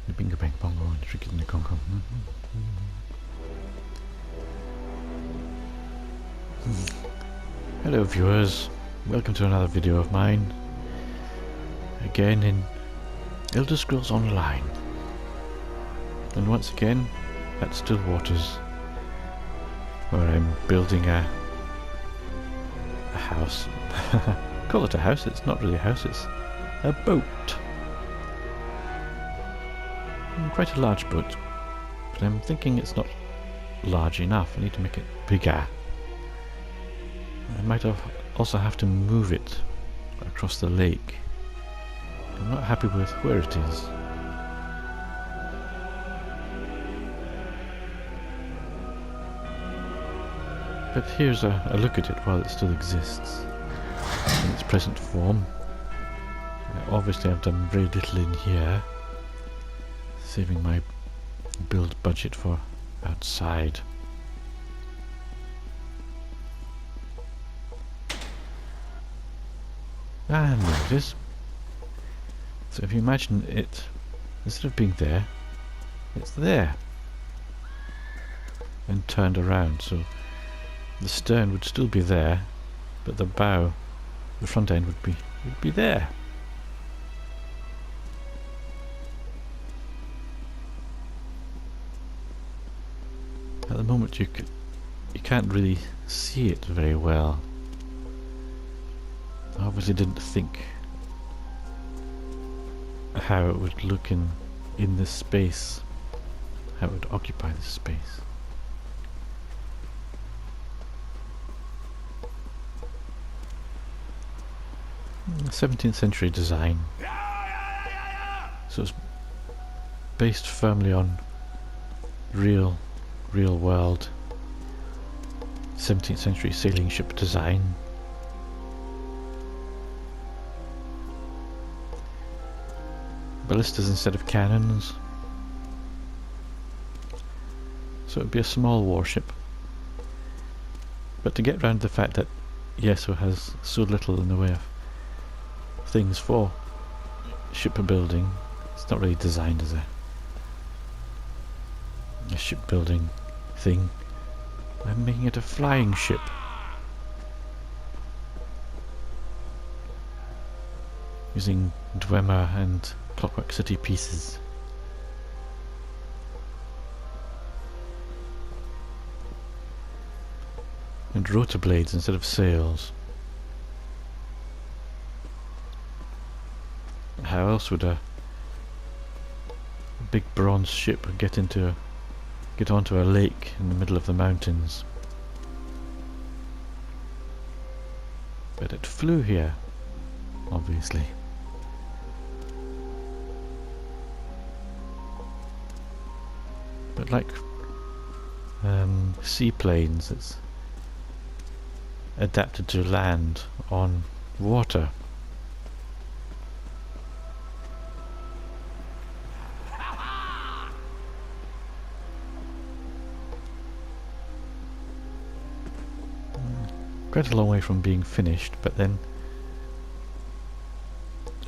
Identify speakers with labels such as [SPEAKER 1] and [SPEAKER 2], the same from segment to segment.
[SPEAKER 1] The bingo bang bongo and the tricky in the congo. Hello viewers, welcome to another video of mine. Again in Elder Scrolls Online. And once again at Stillwaters, where I'm building a house. Call it a house, it's not really a house, it's a boat. Quite a large boat, but I'm thinking it's not large enough. I need to make it bigger. I might also have to move it across the lake. I'm not happy with where it is. But here's a look at it while it still exists in its present form. Obviously I've done very little in here, saving my build budget for outside. And there it is. So if you imagine it, instead of being there, it's there. And turned around, so the stern would still be there, but the bow, the front end would be there. At the moment you can't really see it very well. I obviously didn't think how it would look in this space, how it would occupy this space. A 17th century design, so it's based firmly on real world 17th century sailing ship design. Ballistas instead of cannons, so it would be a small warship. But to get around the fact that Yeso has so little in the way of things for shipbuilding, it's not really designed as a shipbuilding thing. I'm making it a flying ship. Using Dwemer and Clockwork City pieces. And rotor blades instead of sails. How else would a big bronze ship get onto a lake in the middle of the mountains? But it flew here, obviously. But like seaplanes, it's adapted to land on water. Quite a long way from being finished, but then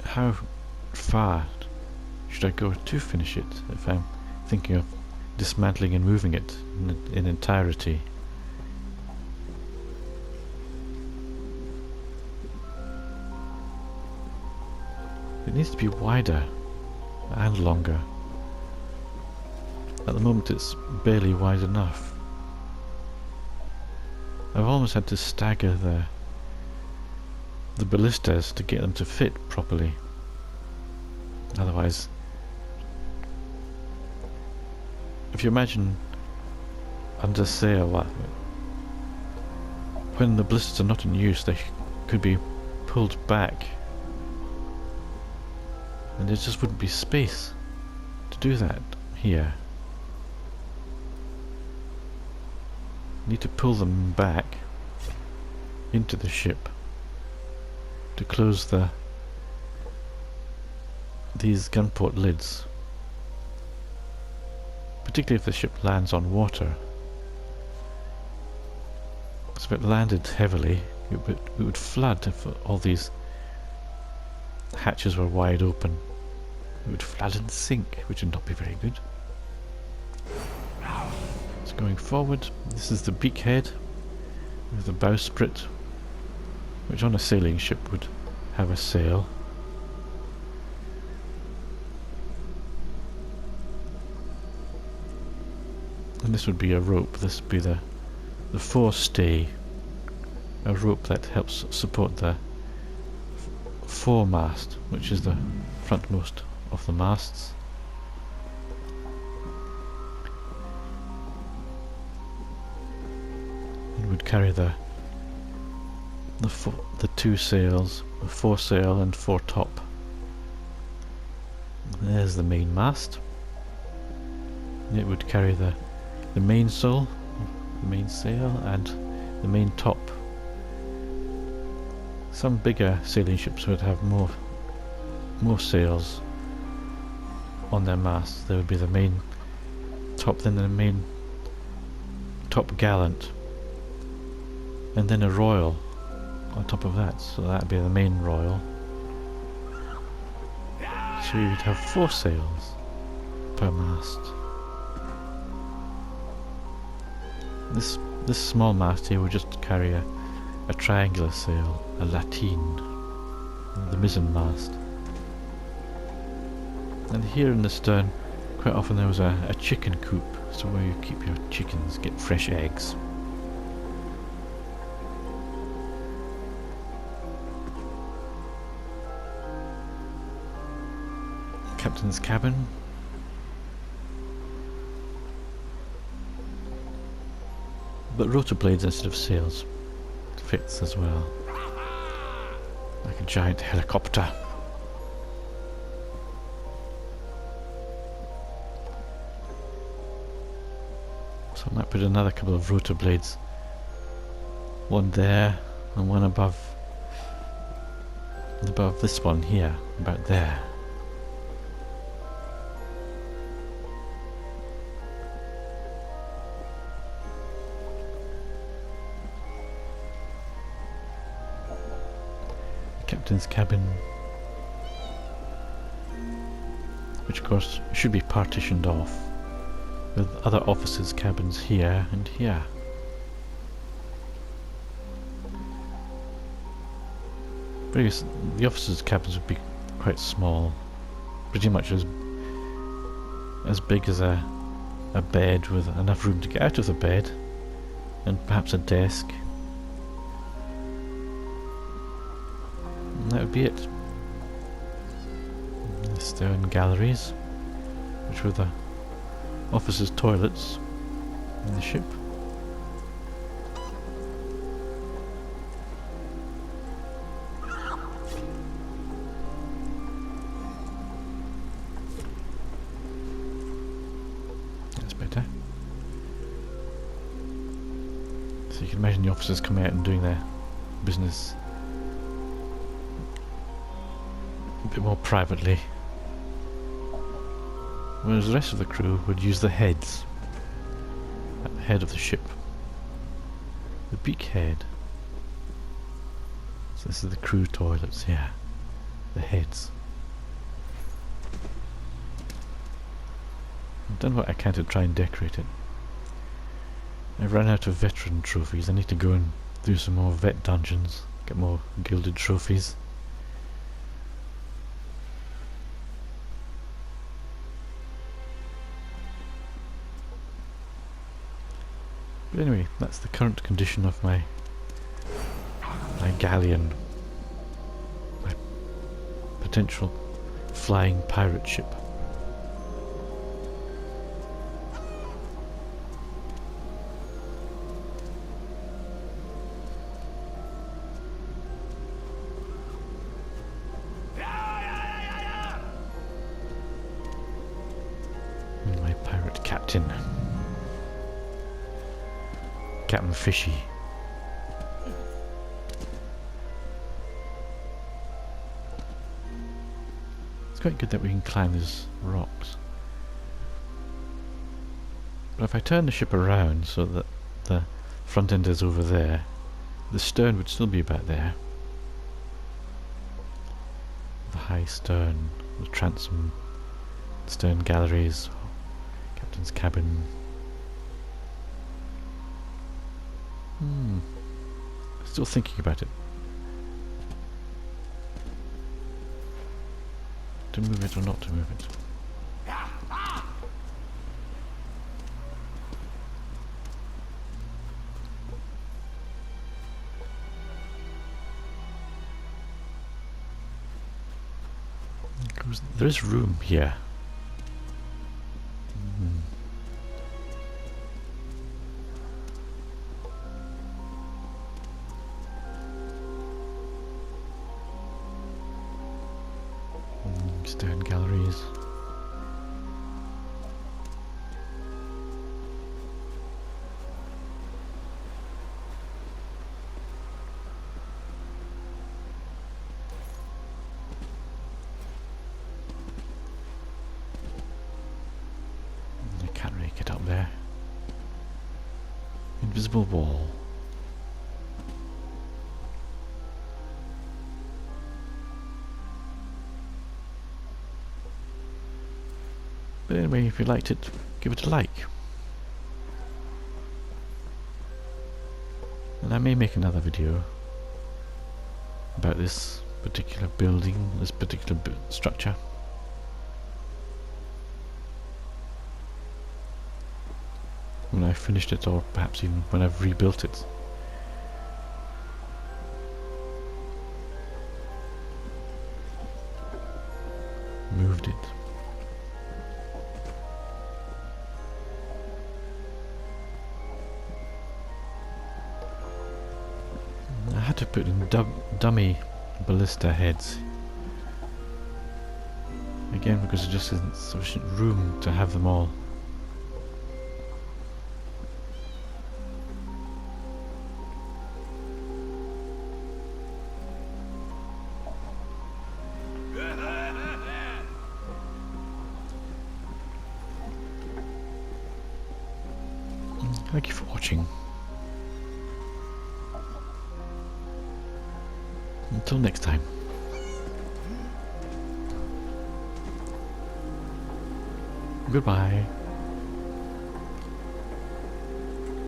[SPEAKER 1] how far should I go to finish it if I'm thinking of dismantling and moving it in entirety? It needs to be wider and longer. At the moment it's barely wide enough. I've almost had to stagger the ballistas to get them to fit properly. Otherwise, if you imagine under sail, when the ballistas are not in use, they could be pulled back, and there just wouldn't be space to do that here. Need to pull them back into the ship to close these gunport lids, particularly if the ship lands on water. So if it landed heavily, it would flood if all these hatches were wide open. it would flood and sink, which would not be very good. So going forward, this is the beakhead with the bowsprit, which on a sailing ship would have a sail. And this would be a rope. This would be the forestay, a rope that helps support the foremast, which is the frontmost of the masts. It would carry the two sails, the foresail and foretop. There's the main mast. It would carry the mainsail, and the main top. Some bigger sailing ships would have more sails on their masts. There would be the main top, then the main top gallant, and then a royal on top of that. So that would be the main royal. So you'd have 4 sails per mast. This small mast here would just carry a triangular sail, a lateen, the mizzen mast. And here in the stern, quite often there was a chicken coop, so where you keep your chickens, get fresh eggs. Captain's cabin. But rotor blades instead of sails fits as well, like a giant helicopter. So I might put another couple of rotor blades, one there and one above this one here, about there. Captain's cabin, which of course should be partitioned off, with other officers' cabins here and here. The officers' cabins would be quite small, pretty much as big as a bed, with enough room to get out of the bed, and perhaps a desk. And that would be it. The stern galleries, which were the officers' toilets in the ship. That's better. So you can imagine the officers coming out and doing their business a bit more privately, whereas the rest of the crew would use the heads at the head of the ship, the beakhead. So this is the crew toilets here, the heads. I've done what I can to try and decorate it. I've run out of veteran trophies. I need to go and do some more vet dungeons, get more gilded trophies. But anyway, that's the current condition of my galleon, my potential flying pirate ship. And my pirate captain. Captain Fishy. It's quite good that we can climb these rocks. But if I turn the ship around so that the front end is over there, the stern would still be about there. The high stern, the transom stern galleries, captain's cabin. Still thinking about it. To move it or not to move it. There is room here. Stern galleries. You can't really get up there. Invisible wall. But anyway, if you liked it, give it a like. And I may make another video about this particular building, this particular structure. When I've finished it, or perhaps even when I've rebuilt it. Moved it. I had to put in dummy ballista heads. Again, because there just isn't sufficient room to have them all. Thank you for watching. Until next time. Goodbye.